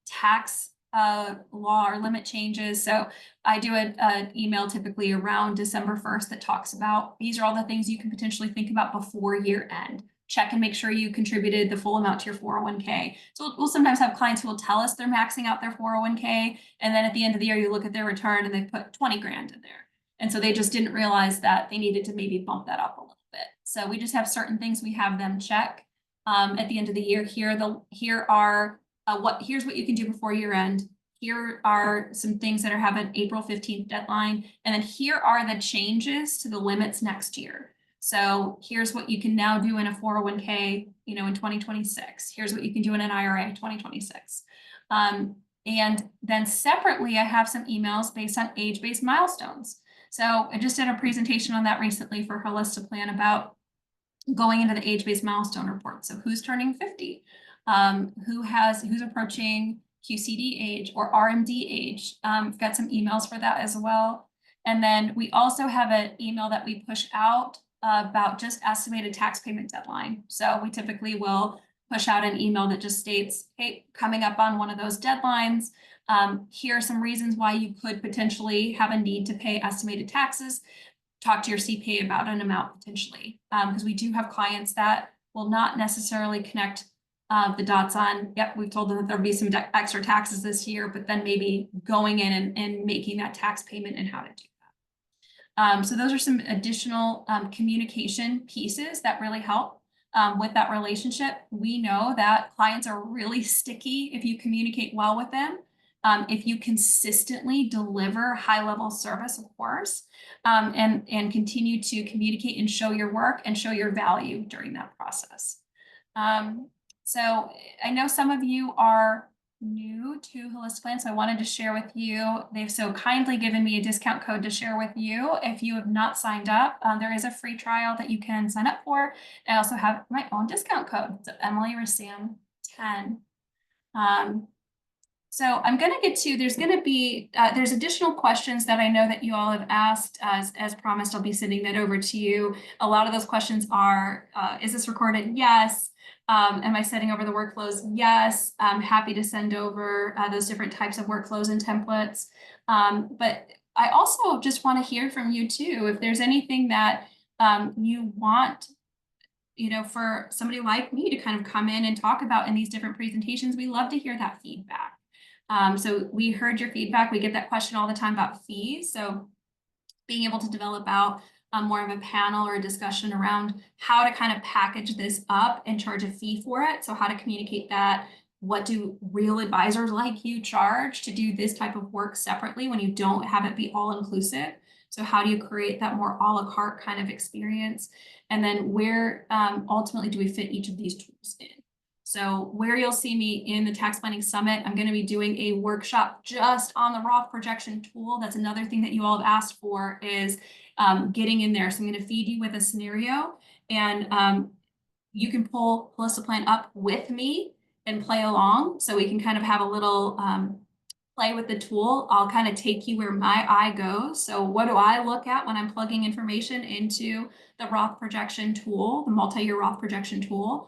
tax law or limit changes. So I do an email typically around December 1st that talks about, these are all the things you can potentially think about before year end. Check and make sure you contributed the full amount to your 401k. So we'll sometimes have clients who will tell us they're maxing out their 401k. And then at the end of the year, you look at their return and they put 20 grand in there. And so they just didn't realize that they needed to maybe bump that up a little bit. So we just have certain things we have them check at the end of the year. Here's what you can do before year end. Here are some things that have an April 15th deadline. And then here are the changes to the limits next year. So here's what you can now do in a 401k, in 2026. Here's what you can do in an IRA in 2026. And then separately, I have some emails based on age-based milestones. So I just did a presentation on that recently for Holistaplan about going into the age-based milestone report. So who's turning 50? Who's approaching QCD age or RMD age? We've got some emails for that as well. And then we also have an email that we push out about just estimated tax payment deadline. So we typically will push out an email that just states, hey, coming up on one of those deadlines, here are some reasons why you could potentially have a need to pay estimated taxes. Talk to your CPA about an amount potentially, because we do have clients that will not necessarily connect the dots on, yep, we've told them that there'll be some extra taxes this year, but then maybe going in and making that tax payment and how to do that. So those are some additional communication pieces that really help with that relationship. We know that clients are really sticky if you communicate well with them. If you consistently deliver high level service, of course, and continue to communicate and show your work and show your value during that process. So I know some of you are new to Holistic Plan, so I wanted to share with you. They've so kindly given me a discount code to share with you. If you have not signed up, there is a free trial that you can sign up for. I also have my own discount code. So Emily Rassam 10. So I'm going to get to, there's going to be, there's additional questions that I know that you all have asked. As promised, I'll be sending that over to you. A lot of those questions are, is this recorded? Yes. Am I setting over the workflows? Yes. I'm happy to send over those different types of workflows and templates. But I also just want to hear from you too. If there's anything that you want, for somebody like me to kind of come in and talk about in these different presentations, we love to hear that feedback. So we heard your feedback. We get that question all the time about fees. So being able to develop out more of a panel or a discussion around how to kind of package this up and charge a fee for it. So how to communicate that. What do real advisors like you charge to do this type of work separately when you don't have it be all inclusive? So how do you create that more a la carte kind of experience? And then where ultimately do we fit each of these tools in? So where you'll see me in the Tax Planning Summit, I'm going to be doing a workshop just on the Roth projection tool. That's another thing that you all have asked for, is getting in there. So I'm going to feed you with a scenario, and you can pull Holistic Plan up with me and play along. So we can kind of have a little play with the tool. I'll kind of take you where my eye goes. So what do I look at when I'm plugging information into the Roth projection tool, the multi-year Roth projection tool?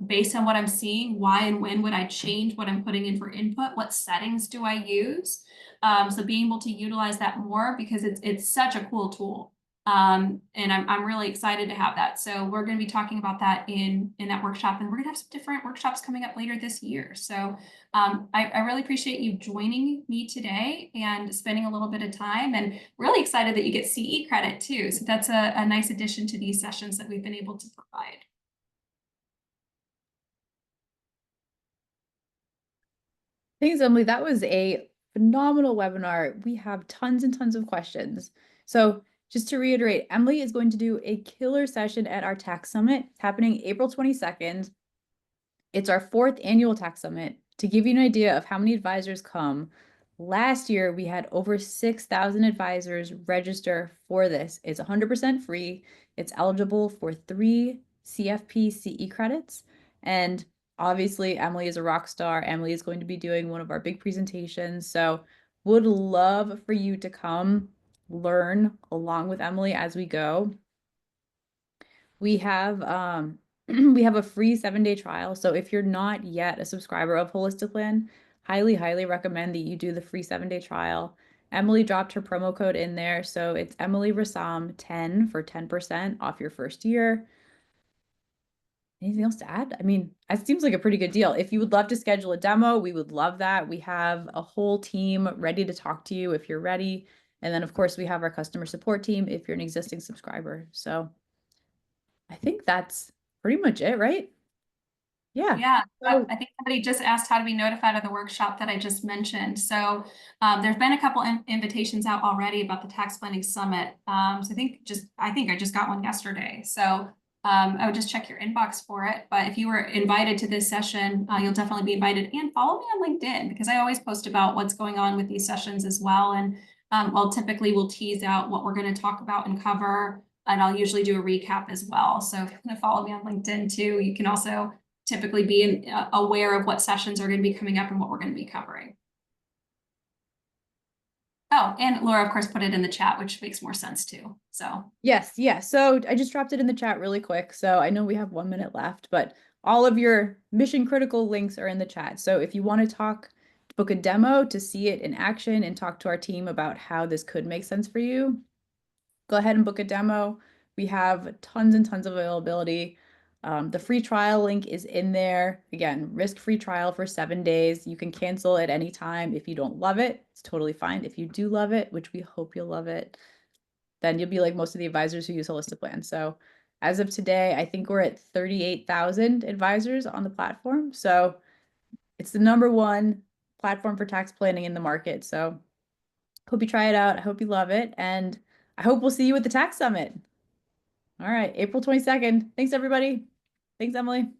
Based on what I'm seeing, why and when would I change what I'm putting in for input? What settings do I use? So being able to utilize that more, because it's such a cool tool. And I'm really excited to have that. So we're going to be talking about that in that workshop, and we're going to have some different workshops coming up later this year. So I really appreciate you joining me today and spending a little bit of time, and really excited that you get CE credit too. So that's a nice addition to these sessions that we've been able to provide. Thanks, Emily. That was a phenomenal webinar. We have tons and tons of questions. So just to reiterate, Emily is going to do a killer session at our tax summit happening April 22nd. It's our 4th annual tax summit. To give you an idea of how many advisors come, last year we had over 6,000 advisors register for this. It's 100% free. It's eligible for 3 CFP CE credits. And obviously, Emily is a rock star. Emily is going to be doing one of our big presentations. So would love for you to come learn along with Emily as we go. We have we have a free 7-day trial. So if you're not yet a subscriber of Holistic Plan, highly, highly recommend that you do the free 7-day trial. Emily dropped her promo code in there. So it's Emily Rassam 10 for 10% off your first year. Anything else to add? I mean, it seems like a pretty good deal. If you would love to schedule a demo, we would love that. We have a whole team ready to talk to you if you're ready. And then, of course, we have our customer support team if you're an existing subscriber. So I think that's pretty much it, right? Yeah. Yeah, So I think somebody just asked how to be notified of the workshop that I just mentioned. So there's been a couple invitations out already about the Tax Planning Summit. So I think I just got one yesterday. So I would just check your inbox for it. But if you were invited to this session, you'll definitely be invited. And follow me on LinkedIn, because I always post about what's going on with these sessions as well. And typically we'll tease out what we're going to talk about and cover. And I'll usually do a recap as well. So if you're going to follow me on LinkedIn too, you can also typically be aware of what sessions are going to be coming up and what we're going to be covering. Oh, and Laura, of course, put it in the chat, which makes more sense too. So yes. So I just dropped it in the chat really quick. So I know we have 1 minute left, but All of your mission critical links are in the chat. So if you want to book a demo to see it in action and talk to our team about how this could make sense for you, go ahead and book a demo. We have tons and tons of availability. The free trial link is in there. Again, risk-free trial for 7 days. You can cancel at any time if you don't love it. It's totally fine. If you do love it, which we hope you'll love it, then you'll be like most of the advisors who use Holistic Plan. So as of today, I think we're at 38,000 advisors on the platform. So it's the #1 platform for tax planning in the market. So hope you try it out. I hope you love it. And I hope we'll see you at the tax summit. All right, April 22nd. Thanks, everybody. Thanks, Emily.